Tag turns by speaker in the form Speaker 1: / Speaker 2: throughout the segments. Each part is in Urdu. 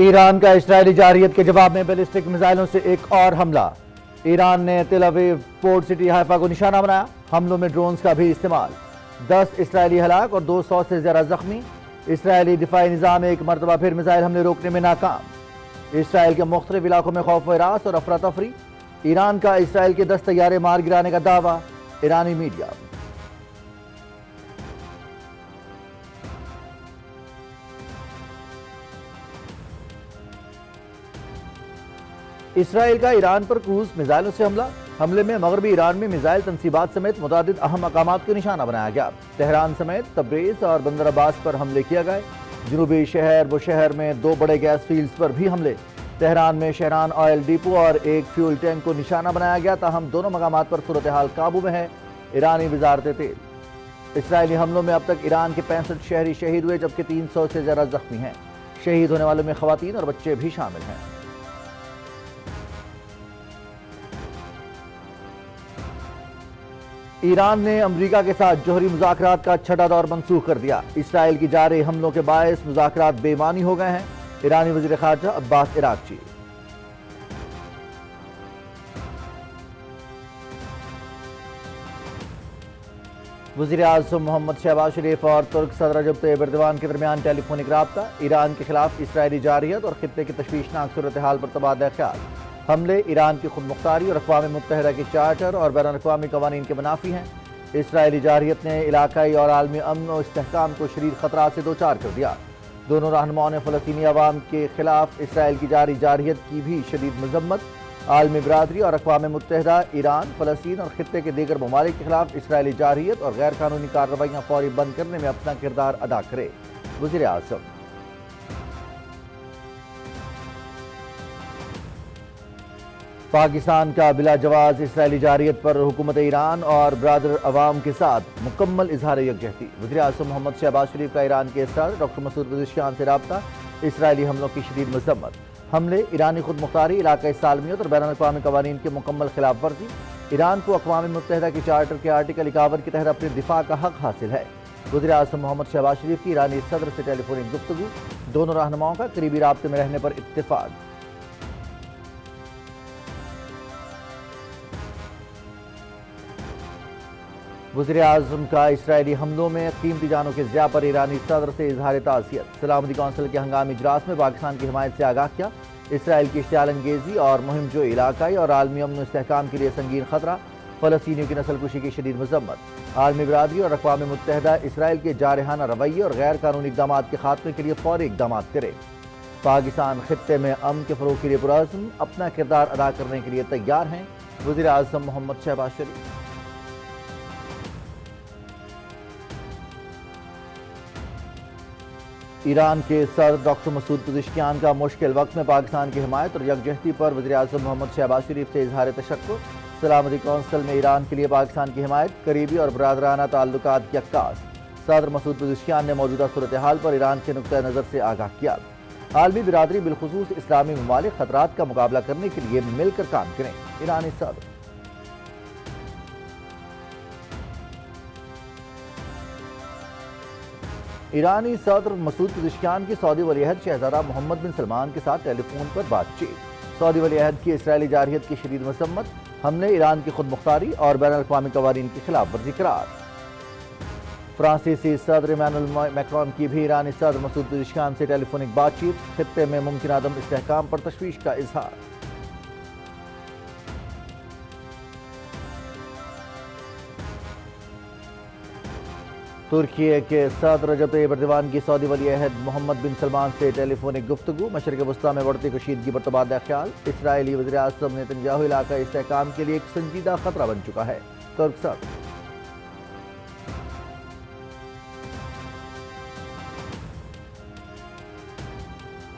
Speaker 1: ایران کا اسرائیلی جارحیت کے جواب میں بیلسٹک میزائلوں سے ایک اور حملہ۔ ایران نے تل ابیب پورٹ سٹی حیفا کو نشانہ بنایا۔ حملوں میں ڈرونز کا بھی استعمال۔ 10 اسرائیلی ہلاک اور 200 سے زیادہ زخمی۔ اسرائیلی دفاعی نظام ایک مرتبہ پھر میزائل حملے روکنے میں ناکام۔ اسرائیل کے مختلف علاقوں میں خوف و ہراس اور افراتفری۔ ایران کا اسرائیل کے 10 طیارے مار گرانے کا دعویٰ۔ ایرانی میڈیا۔ اسرائیل کا ایران پر کروز میزائلوں سے حملہ۔ حملے میں مغربی ایران میں میزائل تنصیبات سمیت متعدد اہم مقامات کو نشانہ بنایا گیا۔ تہران سمیت تبریز اور بندر عباس پر حملے کیے گئے۔ جنوبی شہر بوشہر میں 2 بڑے گیس فیلڈز پر بھی حملے۔ تہران میں شہران آئل ڈیپو اور ایک فیول ٹینک کو نشانہ بنایا گیا، تاہم دونوں مقامات پر صورتحال قابو میں ہے۔ ایرانی وزارت تیل۔ اسرائیلی حملوں میں اب تک ایران کے 65 شہری شہید ہوئے، جبکہ 300 سے زیادہ زخمی ہیں۔ شہید ہونے والوں میں خواتین اور بچے بھی شامل ہیں۔ ایران نے امریکہ کے ساتھ جوہری مذاکرات کا چھٹا دور منسوخ کر دیا۔ اسرائیل کی جارحیت حملوں کے باعث مذاکرات بے معنی ہو گئے ہیں۔ ایرانی وزیر خارجہ عباس عراقچی۔ وزیر اعظم محمد شہباز شریف اور ترک صدر رجب طیب ایردوان کے درمیان ٹیلی فونک رابطہ۔ ایران کے خلاف اسرائیلی جارحیت اور خطے کی تشویشناک صورتحال پر تبادلہ خیال۔ حملے ایران کی خود مختاری اور اقوام متحدہ کے چارٹر اور بین الاقوامی قوانین کے منافی ہیں۔ اسرائیلی جارحیت نے علاقائی اور عالمی امن و استحکام کو شدید خطرات سے دوچار کر دیا۔ دونوں رہنماؤں نے فلسطینی عوام کے خلاف اسرائیل کی جاری جارحیت کی بھی شدید مذمت۔ عالمی برادری اور اقوام متحدہ ایران، فلسطین اور خطے کے دیگر ممالک کے خلاف اسرائیلی جارحیت اور غیر قانونی کارروائیاں فوری بند کرنے میں اپنا کردار ادا کرے۔ وزیر اعظم۔ پاکستان کا بلا جواز اسرائیلی جارحیت پر حکومت ایران اور برادر عوام کے ساتھ مکمل اظہار یکجہتی۔ وزیر اعظم محمد شہباز شریف کا ایران کے صدر ڈاکٹر مسعود پزشکیان سے رابطہ۔ اسرائیلی حملوں کی شدید مذمت۔ حملے ایرانی خود مختاری، علاقائی سالمیت اور بین الاقوامی قوانین کے مکمل خلاف ورزی۔ ایران کو اقوام متحدہ کے چارٹر کے آرٹیکل 51 کے تحت اپنے دفاع کا حق حاصل ہے۔ وزیر اعظم محمد شہباز شریف کی ایرانی صدر سے ٹیلی فونک گفتگو۔ دونوں رہنماؤں کا قریبی رابطے میں رہنے پر اتفاق۔ وزیر اعظم کا اسرائیلی حملوں میں قیمتی جانوں کے ضیاع پر ایرانی صدر سے اظہار تعزیت۔ سلامتی کونسل کے ہنگامی اجلاس میں پاکستان کی حمایت سے آگاہ کیا۔ اسرائیل کی اشتعال انگیزی اور مہم جو علاقائی اور عالمی امن و استحکام کے لیے سنگین خطرہ۔ فلسطینیوں کی نسل کشی کی شدید مذمت۔ عالمی برادری اور اقوام متحدہ اسرائیل کے جارحانہ رویے اور غیر قانونی اقدامات کے خاتمے کے لیے فوری اقدامات کرے۔ پاکستان خطے میں امن کے فروغ کے لیے پرعزم اپنا کردار ادا کرنے کے لیے تیار ہیں۔ وزیر اعظم محمد شہباز شریف۔ ایران کے صدر ڈاکٹر مسعود پزشکیان کا مشکل وقت میں پاکستان کی حمایت اور یکجہتی پر وزیر اعظم محمد شہباز شریف سے اظہار تشکر۔ سلامتی کونسل میں ایران کے لیے پاکستان کی حمایت، قریبی اور برادرانہ تعلقات کی عکاس۔ صدر مسعود پزشکیان نے موجودہ صورتحال پر ایران کے نقطہ نظر سے آگاہ کیا۔ عالمی برادری بالخصوص اسلامی ممالک خطرات کا مقابلہ کرنے کے لیے مل کر کام کریں۔ ایرانی صدر۔ ایرانی صدر مسعود پزشکیان کی سعودی ولی عہد شہزادہ محمد بن سلمان کے ساتھ ٹیلی فون پر بات چیت۔ سعودی ولی عہد کی اسرائیلی جارحیت کی شدید مذمت۔ حملے ایران کی خود مختاری اور بین الاقوامی قوانین کی خلاف ورزی قرار۔ فرانسیسی صدر ایمانوئل میکرون کی بھی ایرانی صدر مسعود پزشکیان سے ٹیلی فونک بات چیت۔ خطے میں ممکن عدم استحکام پر تشویش کا اظہار۔ ترکی کے صدر رجب طیب ایردوان کی سعودی ولی عہد محمد بن سلمان سے ٹیلی فونک گفتگو۔ مشرق وسطیٰ میں بڑھتی کشیدگی پر تبادلہ خیال۔ اسرائیلی وزیر اعظم نیتنیاہو علاقائی استحکام کے لیے ایک سنجیدہ خطرہ بن چکا ہے۔ ترک صدر۔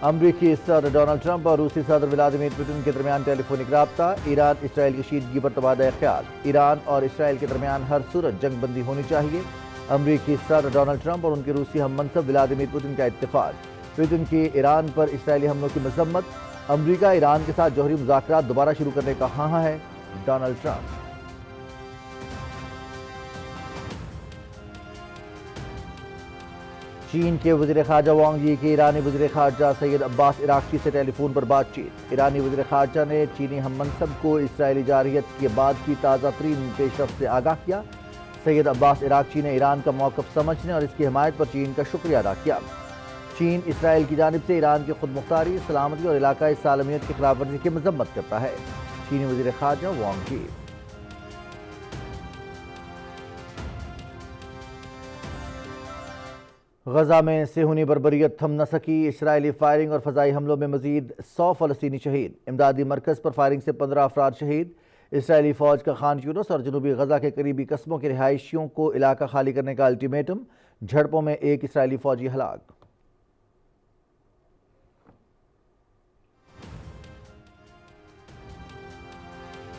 Speaker 1: امریکی صدر ڈونلڈ ٹرمپ اور روسی صدر ولادیمیر پوٹن کے درمیان ٹیلی فونک رابطہ۔ ایران اسرائیل کشیدگی پر تبادلہ خیال۔ ایران اور اسرائیل کے درمیان ہر صورت جنگ بندی ہونی چاہیے۔ امریکی صدر ڈونلڈ ٹرمپ اور ان کے روسی ہم منصب ولادیمیر پوٹن کا اتفاق۔ پوٹن کی ایران پر اسرائیلی حملوں کی مذمت۔ امریکہ ایران کے ساتھ جوہری مذاکرات دوبارہ شروع کرنے کا خواہاں ہے۔ Donald Trump. چین کے وزیر خارجہ وانگ یی کی ایرانی وزیر خارجہ سید عباس عراقچی سے ٹیلی فون پر بات چیت۔ ایرانی وزیر خارجہ نے چینی ہم منصب کو اسرائیلی جارحیت کے بعد کی تازہ ترین پیش رفت سے آگاہ کیا۔ سید عباس عراقچی نے ایران کا موقف سمجھنے اور اس کی حمایت پر چین کا شکریہ ادا کیا۔ چین اسرائیل کی جانب سے ایران کی خود مختاری، سلامتی اور علاقائی سالمیت کی خلاف ورزی کی مذمت کرتا ہے۔ چینی وزیر خارجہ وانگ یی۔ غزہ میں صہیونی بربریت تھم نہ سکی، اسرائیلی فائرنگ اور فضائی حملوں میں مزید 100 فلسطینی شہید۔ امدادی مرکز پر فائرنگ سے 15 افراد شہید۔ اسرائیلی فوج کا خان یونس اور جنوبی غزہ کے قریبی قصبوں کے رہائشیوں کو علاقہ خالی کرنے کا الٹیمیٹم، جھڑپوں میں ایک اسرائیلی فوجی ہلاک۔